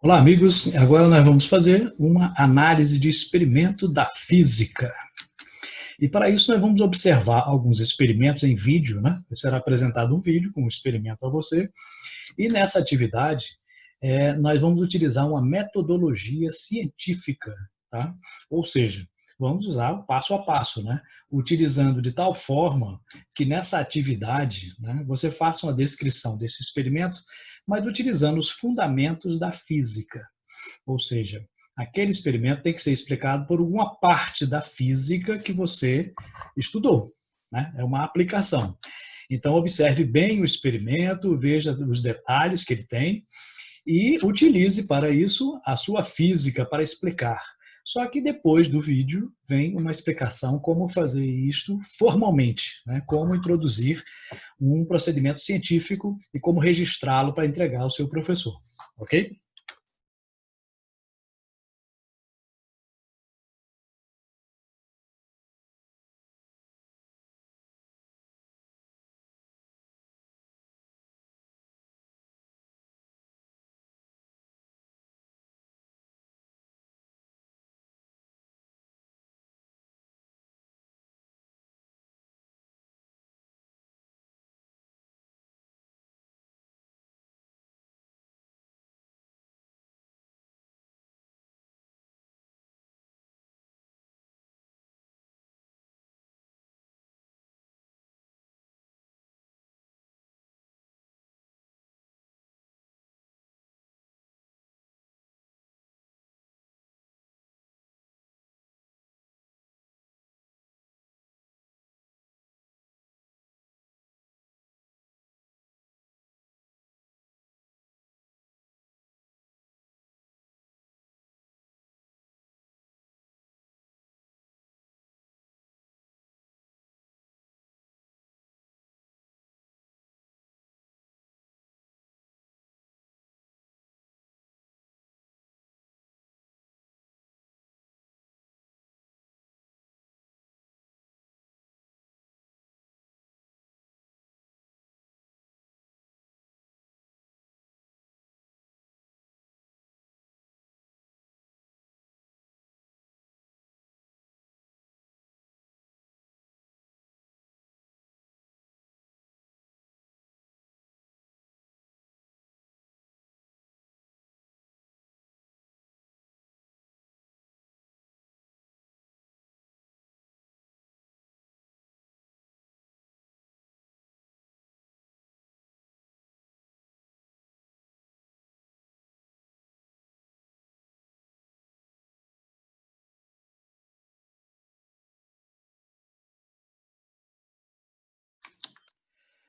Olá, amigos. Agora nós vamos fazer uma análise de experimento da física. E para isso nós vamos observar alguns experimentos em vídeo, né? Será apresentado um vídeo com um experimento a você. E nessa atividade, nós vamos utilizar uma metodologia científica, tá? Ou seja, vamos usar o passo a passo, né? Utilizando de tal forma que nessa atividade, né, você faça uma descrição desse experimento, mas utilizando os fundamentos da física. Ou seja, aquele experimento tem que ser explicado por uma parte da física que você estudou, né? É uma aplicação. Então, observe bem o experimento, veja os detalhes que ele tem e utilize para isso a sua física para explicar. Só que depois do vídeo vem uma explicação como fazer isto formalmente, né? Como introduzir um procedimento científico e como registrá-lo para entregar ao seu professor, ok?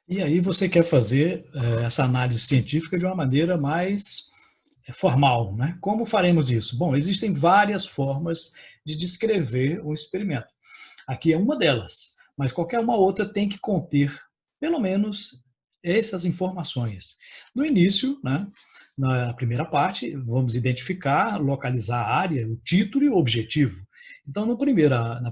E aí você quer fazer essa análise científica de uma maneira mais formal, né? Como faremos isso? Bom, existem várias formas de descrever o experimento. Aqui é uma delas, mas qualquer uma outra tem que conter, pelo menos, essas informações. No início, né, na primeira parte, vamos identificar, localizar a área, o título e o objetivo. Então, na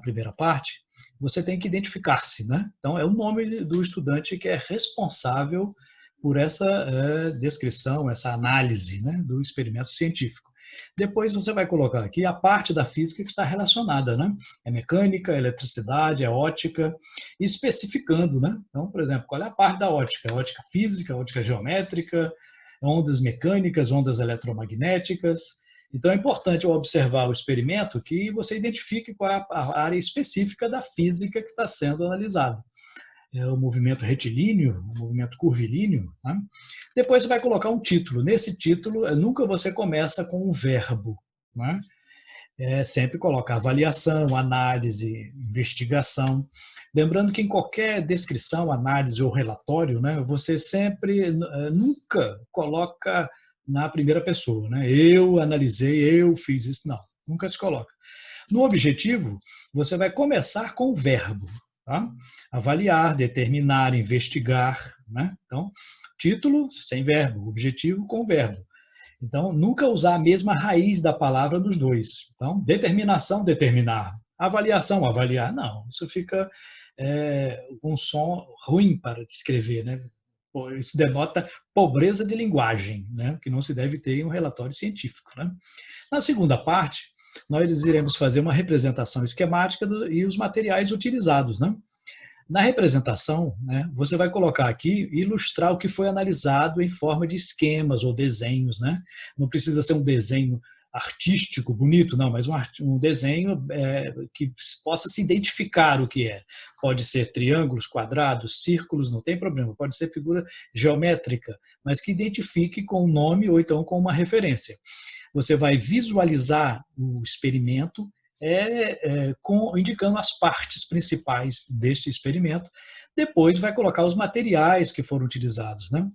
primeira parte, você tem que identificar-se, né? Então, é o nome do estudante que é responsável por essa descrição, essa análise, né, do experimento científico. Depois você vai colocar aqui a parte da física que está relacionada, né? É mecânica, é eletricidade, é ótica, especificando, né? Então, por exemplo, qual é a parte da ótica? Ótica física, ótica geométrica, ondas mecânicas, ondas eletromagnéticas. Então, é importante ao observar o experimento que você identifique qual é a área específica da física que está sendo analisada. É o movimento retilíneo, o movimento curvilíneo. Né? Depois você vai colocar um título. Nesse título, nunca você começa com um verbo. Né? Sempre coloca avaliação, análise, investigação. Lembrando que em qualquer descrição, análise ou relatório, né, você sempre nunca coloca na primeira pessoa. Né? Eu analisei, eu fiz isso. Não, nunca se coloca. No objetivo, você vai começar com o verbo. Tá? Avaliar, determinar, investigar. Né? Então, título sem verbo, objetivo com verbo. Então, nunca usar a mesma raiz da palavra nos dois. Então, determinação, determinar. Avaliação, avaliar. Não, isso fica um som ruim para descrever, né? Isso denota pobreza de linguagem, né? Que não se deve ter em um relatório científico. Né? Na segunda parte, nós iremos fazer uma representação esquemática e os materiais utilizados. Né? Na representação, né, você vai colocar aqui, ilustrar o que foi analisado em forma de esquemas ou desenhos. Né? Não precisa ser um desenho artístico, bonito, não, mas um desenho que possa se identificar o que é. Pode ser triângulos, quadrados, círculos, não tem problema. Pode ser figura geométrica, mas que identifique com o nome ou então com uma referência. Você vai visualizar o experimento indicando as partes principais deste experimento. Depois vai colocar os materiais que foram utilizados. Né?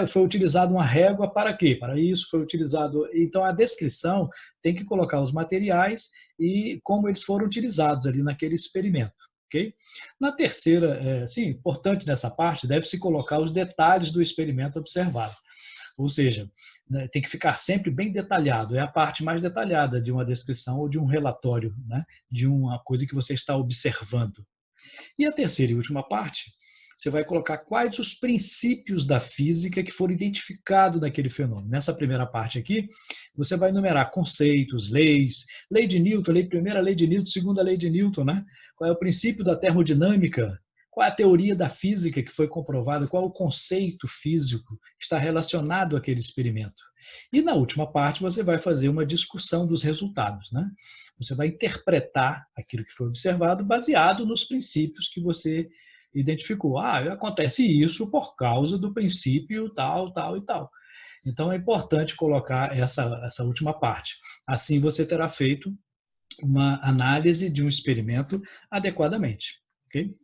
Foi utilizado uma régua para quê? Para isso foi utilizado. Então a descrição tem que colocar os materiais e como eles foram utilizados ali naquele experimento. Okay? Na terceira, sim, importante nessa parte, deve-se colocar os detalhes do experimento observado. Ou seja, né, tem que ficar sempre bem detalhado. É a parte mais detalhada de uma descrição ou de um relatório, né, de uma coisa que você está observando. E a terceira e última parte, você vai colocar quais os princípios da física que foram identificados naquele fenômeno. Nessa primeira parte aqui, você vai enumerar conceitos, leis, lei de Newton, primeira lei de Newton, segunda lei de Newton, né? Qual é o princípio da termodinâmica, qual é a teoria da física que foi comprovada, qual é o conceito físico que está relacionado àquele experimento. E na última parte você vai fazer uma discussão dos resultados, né? Você vai interpretar aquilo que foi observado baseado nos princípios que você identificou. Acontece isso por causa do princípio tal, tal e tal. Então é importante colocar essa última parte. Assim você terá feito uma análise de um experimento adequadamente. Ok?